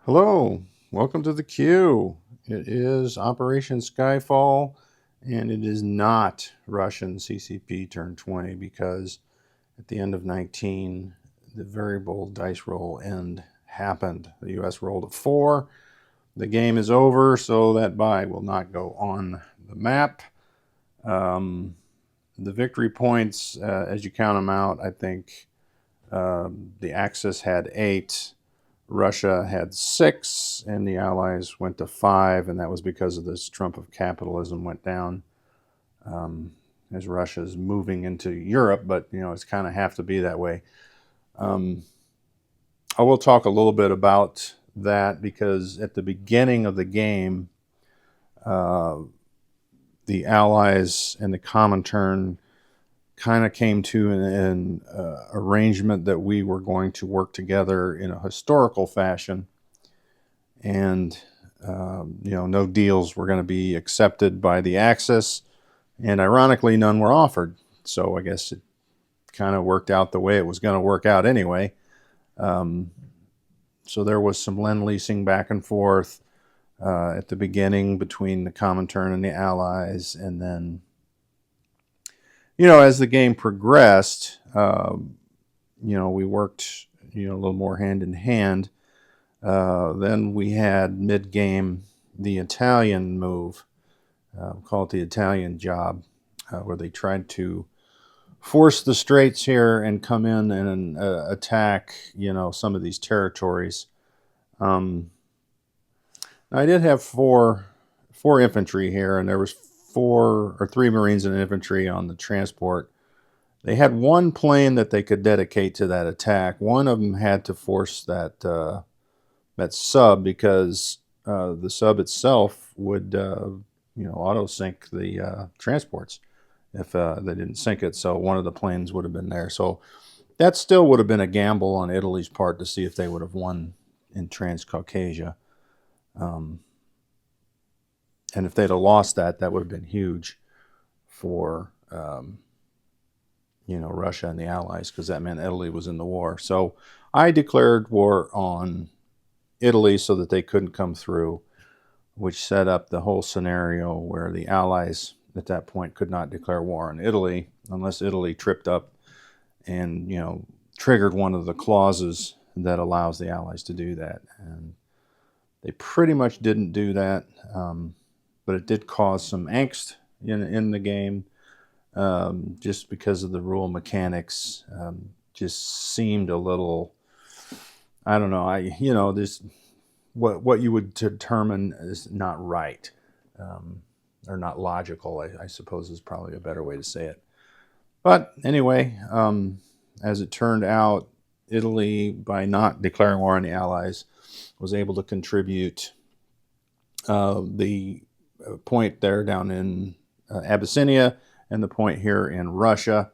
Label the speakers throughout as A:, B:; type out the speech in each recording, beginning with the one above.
A: Hello, welcome to the queue. It is Operation Skyfall, and it is not Russian CCP turn 20 because at the end of 19, the very bold dice roll end happened. The U.S. rolled a 4. The game is over, so that buy will not go on the map. The victory points, as you count them out, I think the Axis had 8. Russia had 6, and the Allies went to 5, and that was because of this Trump of capitalism went down as Russia's moving into Europe, but it's kind of have to be that way. I will talk a little bit about that because at the beginning of the game, the Allies and the Comintern kind of came to an arrangement that we were going to work together in a historical fashion, and no deals were going to be accepted by the Axis, and ironically, none were offered. So I guess it kind of worked out the way it was going to work out anyway. So there was some lend-leasing back and forth at the beginning between the Comintern and the Allies, and then as the game progressed, we worked, a little more hand in hand. Then we had mid-game the Italian move, call it the Italian job, where they tried to force the straits here and come in and attack, some of these territories. I did have four infantry here, and there was 4 or 3 Marines and infantry on the transport. They had one plane that they could dedicate to that attack. One of them had to force that sub because the sub itself would auto sink the transports if they didn't sink it. So one of the planes would have been there. So that still would have been a gamble on Italy's part to see if they would have won in Transcaucasia. And if they'd have lost that would have been huge for, Russia and the Allies, because that meant Italy was in the war. So I declared war on Italy so that they couldn't come through, which set up the whole scenario where the Allies at that point could not declare war on Italy unless Italy tripped up and, triggered one of the clauses that allows the Allies to do that. And they pretty much didn't do that. But it did cause some angst in the game, just because of the rule mechanics. Just seemed a little, I don't know. This what you would determine is not right, or not logical. I suppose is probably a better way to say it. But anyway, as it turned out, Italy, by not declaring war on the Allies, was able to contribute the point there down in Abyssinia and the point here in Russia,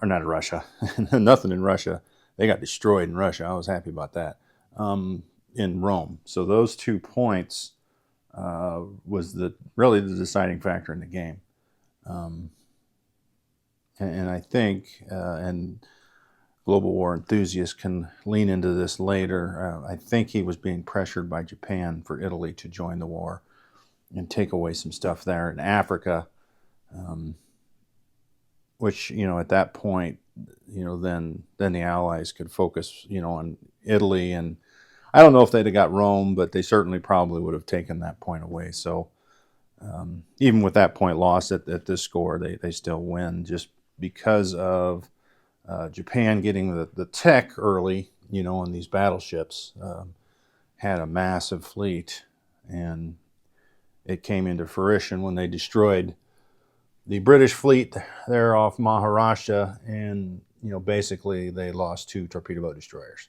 A: or not Russia, nothing in Russia. They got destroyed in Russia. I was happy about that. In Rome. So those 2 points was really the deciding factor in the game. And I think, and global war enthusiasts can lean into this later, I think he was being pressured by Japan for Italy to join the war and take away some stuff there in Africa, which, at that point, then the Allies could focus, on Italy. And I don't know if they'd have got Rome, but they certainly probably would have taken that point away. So even with that point lost at this score, they still win just because of Japan getting the tech early, on these battleships, had a massive fleet, and it came into fruition when they destroyed the British fleet there off Maharashtra, and basically they lost 2 torpedo boat destroyers.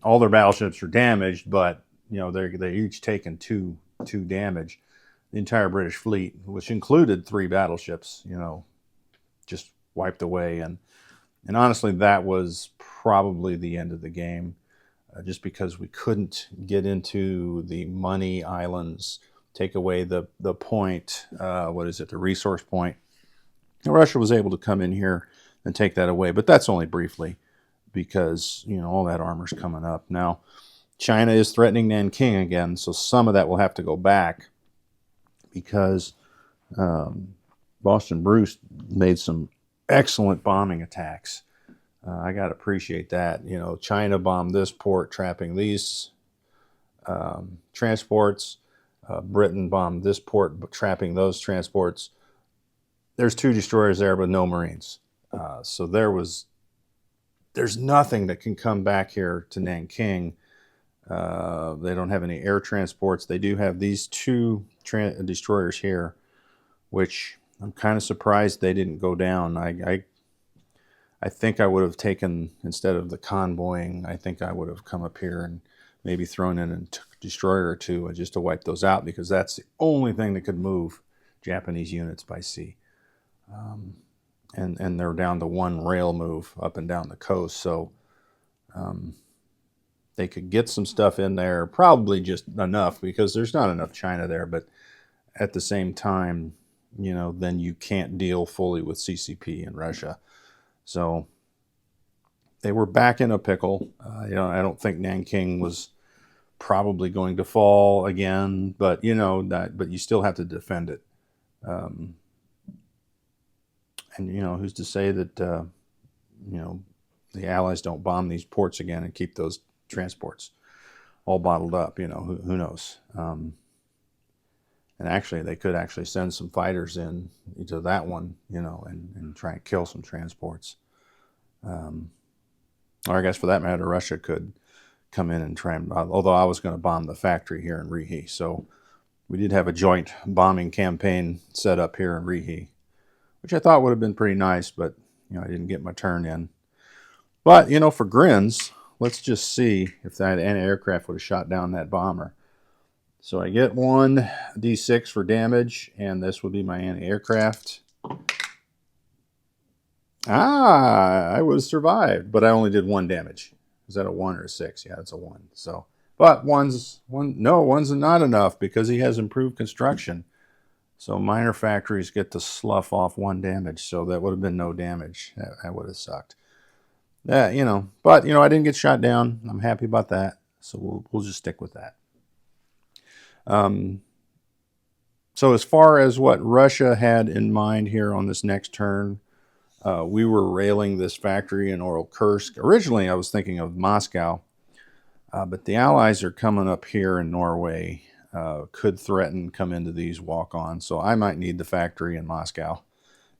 A: All their battleships are damaged, but they're each taken two damage. The entire British fleet, which included 3 battleships, just wiped away, and honestly, that was probably the end of the game. Just because we couldn't get into the money islands, take away the point, the resource point. And Russia was able to come in here and take that away, but that's only briefly because, all that armor's coming up. Now, China is threatening Nanking again, so some of that will have to go back because um, Boston Bruce made some excellent bombing attacks. I got to appreciate that. You know, China bombed this port, trapping these transports. Britain bombed this port, trapping those transports. There's 2 destroyers there, but no Marines. So there's nothing that can come back here to Nanking. They don't have any air transports. They do have these 2 destroyers here, which I'm kind of surprised they didn't go down. I think I would have taken, instead of the convoying, I think I would have come up here and maybe thrown in a destroyer or 2 just to wipe those out, because that's the only thing that could move Japanese units by sea. And they're down to 1 rail move up and down the coast, so they could get some stuff in there, probably just enough, because there's not enough China there, but at the same time, you know, then you can't deal fully with CCP in Russia. So they were back in a pickle. You know, I don't think Nanking was probably going to fall again, but you know that. But you still have to defend it. And you know, who's to say that you know, the Allies don't bomb these ports again and keep those transports all bottled up? You know, who knows? And actually, they could actually send some fighters in to that one, you know, and try and kill some transports. Or I guess for that matter, Russia could come in and try and, although I was going to bomb the factory here in Rihe. So we did have a joint bombing campaign set up here in Rihe, which I thought would have been pretty nice, but, you know, I didn't get my turn in. But, you know, for grins, let's just see if that anti-aircraft would have shot down that bomber. So I get 1 D6 for damage, and this would be my anti-aircraft. I would have survived, but I only did 1 damage. Is that a 1 or a 6? Yeah, it's a 1. So, but one's not enough because he has improved construction. So minor factories get to slough off 1 damage. So that would have been no damage. That would have sucked. You know, but you know, I didn't get shot down. I'm happy about that. So we'll just stick with that. So as far as what Russia had in mind here on this next turn, we were railing this factory in Kursk. Originally, I was thinking of Moscow, but the Allies are coming up here in Norway, could threaten, come into these walk-ons. So I might need the factory in Moscow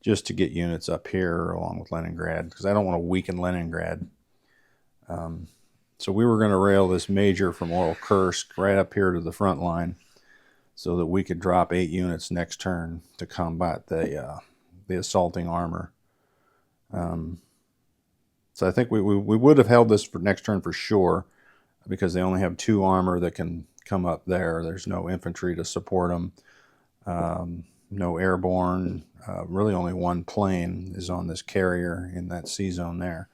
A: just to get units up here along with Leningrad, because I don't want to weaken Leningrad. So we were going to rail this major from Kursk right up here to the front line so that we could drop 8 units next turn to combat the assaulting armor. So I think we would have held this for next turn for sure, because they only have 2 armor that can come up there. There's no infantry to support them, no airborne. Really only 1 plane is on this carrier in that sea zone there.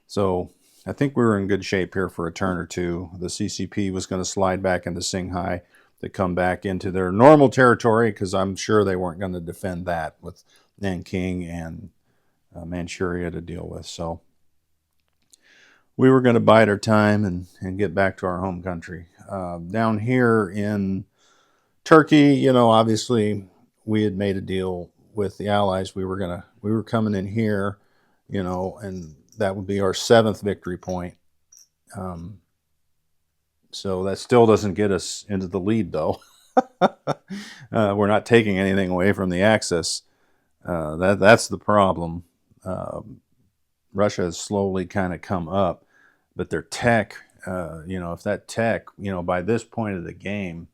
A: So I think we were in good shape here for a turn or 2. The CCP was going to slide back into Singhai to come back into their normal territory, because I'm sure they weren't going to defend that with Nanking and Manchuria to deal with. So we were going to bide our time and get back to our home country. Down here in Turkey, you know, obviously we had made a deal with the Allies. We were coming in here, you know, and that would be our 7th victory point. So that still doesn't get us into the lead, though. We're not taking anything away from the Axis. That's the problem. Russia has slowly kind of come up, but their tech, you know, if that tech, you know, by this point of the game,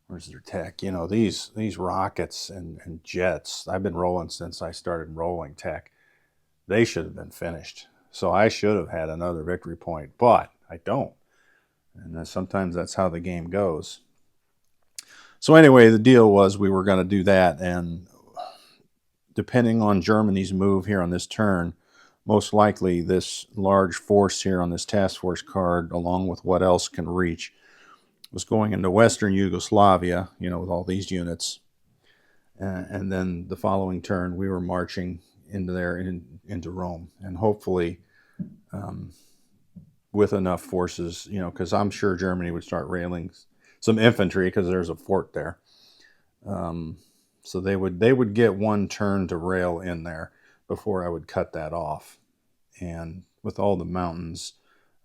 A: where's their tech? You know, these rockets and jets, I've been rolling since I started rolling tech. They should have been finished. So I should have had another victory point, but I don't. And sometimes that's how the game goes. So anyway, the deal was we were going to do that, and depending on Germany's move here on this turn, most likely this large force here on this task force card, along with what else can reach, was going into Western Yugoslavia, you know, with all these units. And then the following turn, we were marching into there, into Rome. And hopefully with enough forces, because I'm sure Germany would start railing some infantry because there's a fort there. Um, so they would get one turn to rail in there before I would cut that off. And with all the mountains,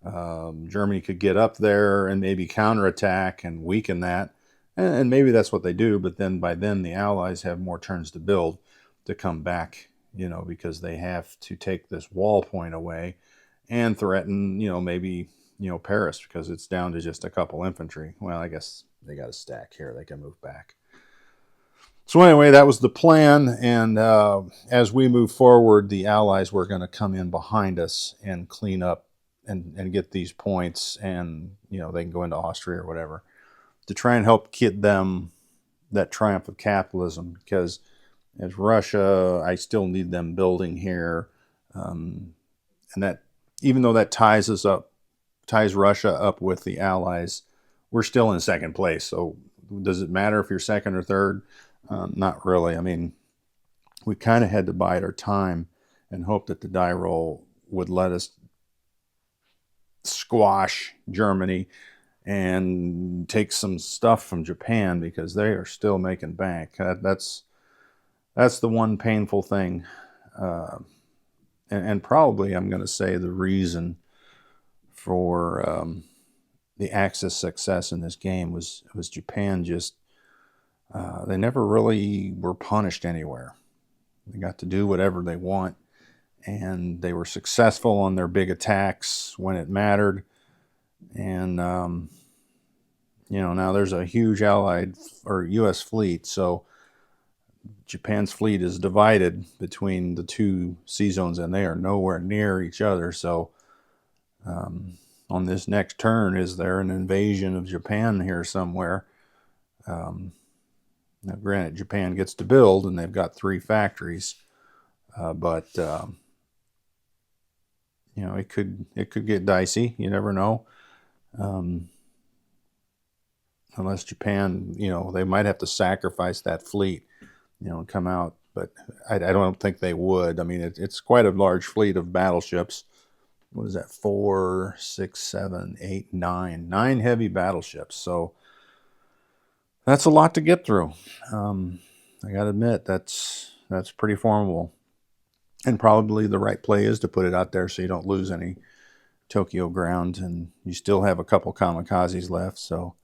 A: Germany could get up there and maybe counterattack and weaken that. And maybe that's what they do. But then by then, the Allies have more turns to build to come back, because they have to take this wall point away and threaten, maybe, Paris because it's down to just a couple infantry. Well, I guess they got a stack here. They can move back. So anyway, that was the plan, and as we move forward, the Allies were going to come in behind us and clean up and get these points, and they can go into Austria or whatever to try and help get them that triumph of capitalism. Because as Russia, I still need them building here, and that even though that ties Russia up with the Allies, we're still in second place. So does it matter if you're second or third? Not really. I mean, we kind of had to bide our time and hope that the die roll would let us squash Germany and take some stuff from Japan because they are still making bank. That's the one painful thing, and probably I'm going to say the reason for the Axis success in this game was Japan just. They never really were punished anywhere. They got to do whatever they want, and they were successful on their big attacks when it mattered. And now there's a huge Allied or U.S. fleet, so Japan's fleet is divided between the two sea zones, and they are nowhere near each other. So on this next turn, is there an invasion of Japan here somewhere? Now, granted, Japan gets to build, and they've got 3 factories, but it could get dicey. You never know, unless Japan, they might have to sacrifice that fleet, and come out. But I don't think they would. I mean, it's quite a large fleet of battleships. What is that? 4, 6, 7, 8, 9. 9 heavy battleships. So that's a lot to get through. I got to admit, that's pretty formidable. And probably the right play is to put it out there so you don't lose any Tokyo ground, and you still have a couple kamikazes left. So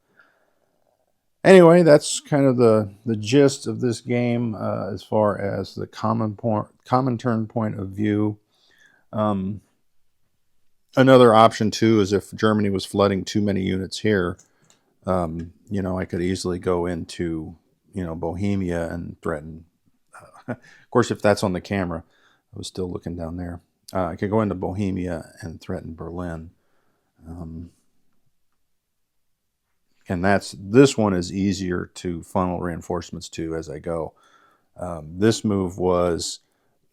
A: anyway, that's kind of the gist of this game as far as the common turn point of view. Another option, too, is if Germany was flooding too many units here, I could easily go into, Bohemia and threaten. Of course, if that's on the camera, I was still looking down there. I could go into Bohemia and threaten Berlin. And this one is easier to funnel reinforcements to as I go. This move was,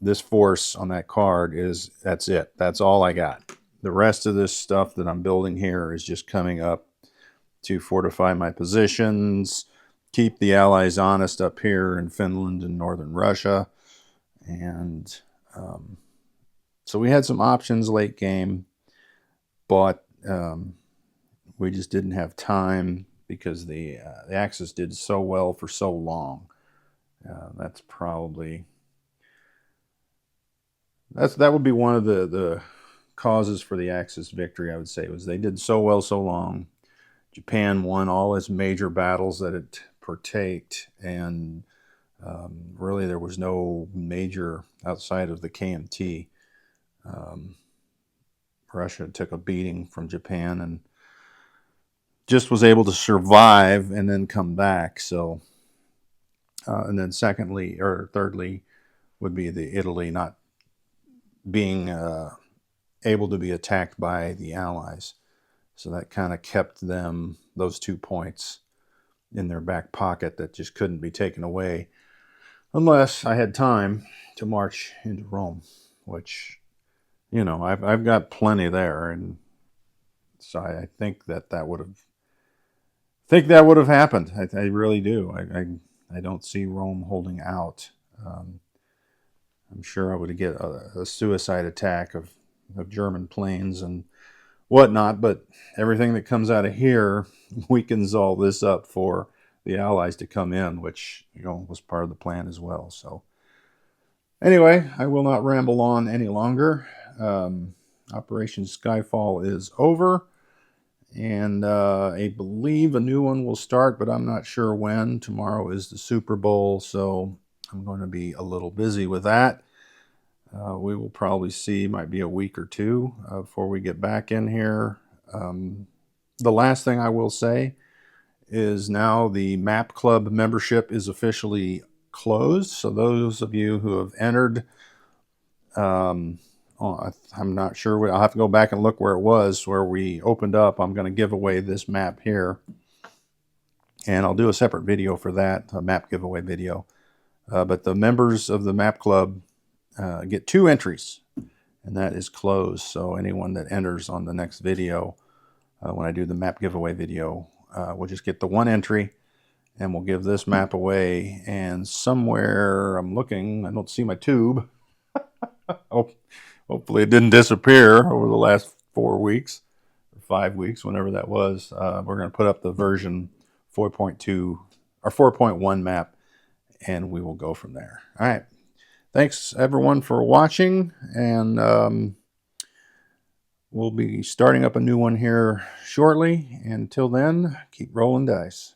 A: this force on that card that's it. That's all I got. The rest of this stuff that I'm building here is just coming up to fortify my positions, keep the Allies honest up here in Finland and northern Russia. And so we had some options late game, but we just didn't have time because the Axis did so well for so long. That would be one of the causes for the Axis victory, I would say, was they did so well so long. Japan won all its major battles that it partaked, and really there was no major outside of the KMT. Russia took a beating from Japan and just was able to survive and then come back. So, and then thirdly would be the Italy not being able to be attacked by the Allies. So that kind of kept them, those 2 points, in their back pocket that just couldn't be taken away unless I had time to march into Rome, which, I've got plenty there. And so I think that would have happened. I really do. I don't see Rome holding out. I'm sure I would get a suicide attack of German planes and whatnot. But everything that comes out of here weakens all this up for the Allies to come in, which was part of the plan as well. So anyway, I will not ramble on any longer. Operation Skyfall is over, and I believe a new one will start, but I'm not sure when. Tomorrow is the Super Bowl, so I'm going to be a little busy with that. We will probably see, might be a week or two before we get back in here. The last thing I will say is now the Map Club membership is officially closed. So those of you who have entered, I'm not sure. I'll have to go back and look where it was, where we opened up. I'm going to give away this map here. And I'll do a separate video for that, a map giveaway video. But the members of the Map Club get 2 entries, and that is closed. So anyone that enters on the next video, when I do the map giveaway video, we'll just get the 1 entry, and we'll give this map away. And somewhere, I'm looking, I don't see my tube. Oh, hopefully it didn't disappear over the last 4 weeks or 5 weeks, whenever that was. We're going to put up the version 4.2 or 4.1 map, and we will go from there. All right. Thanks, everyone, for watching, and we'll be starting up a new one here shortly. Until then, keep rolling dice.